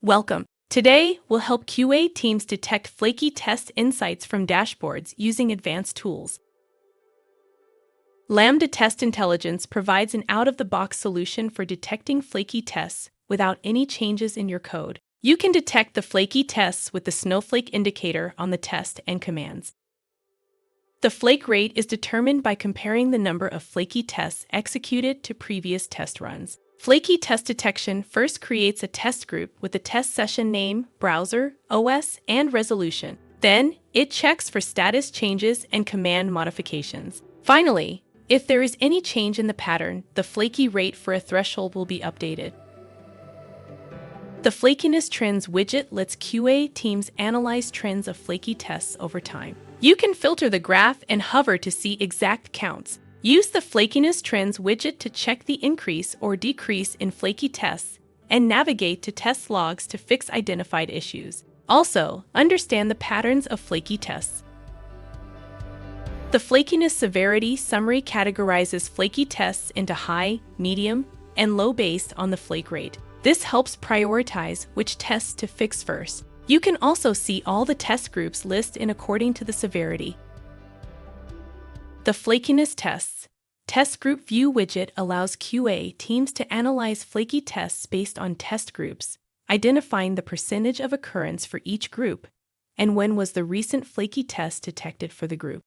Welcome. Today, we'll help QA teams detect flaky test insights from dashboards using advanced tools. LambdaTest Intelligence provides an out-of-the-box solution for detecting flaky tests without any changes in your code. You can detect the flaky tests with the snowflake indicator on the test and commands. The flake rate is determined by comparing the number of flaky tests executed to previous test runs. Flaky test detection first creates a test group with the test session name, browser, OS, and resolution. Then, it checks for status changes and command modifications. Finally, if there is any change in the pattern, the flaky rate for a threshold will be updated. The Flakiness Trends widget lets QA teams analyze trends of flaky tests over time. You can filter the graph and hover to see exact counts. Use the Flakiness Trends widget to check the increase or decrease in flaky tests and navigate to test logs to fix identified issues. Also, understand the patterns of flaky tests. The Flakiness Severity summary categorizes flaky tests into high, medium, and low based on the flake rate. This helps prioritize which tests to fix first. You can also see all the test groups listed according to the severity. The Flakiness Tests Test Group View widget allows QA teams to analyze flaky tests based on test groups, identifying the percentage of occurrence for each group and when was the recent flaky test detected for the group.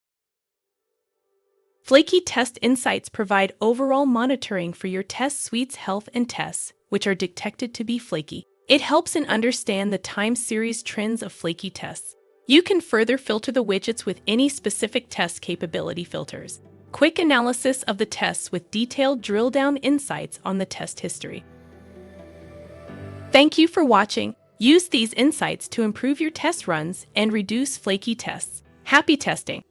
Flaky Test Insights provide overall monitoring for your test suite's health and tests, which are detected to be flaky. It helps in understand the time series trends of flaky tests. You can further filter the widgets with any specific test capability filters. Quick analysis of the tests with detailed drill-down insights on the test history. Thank you for watching. Use these insights to improve your test runs and reduce flaky tests. Happy testing!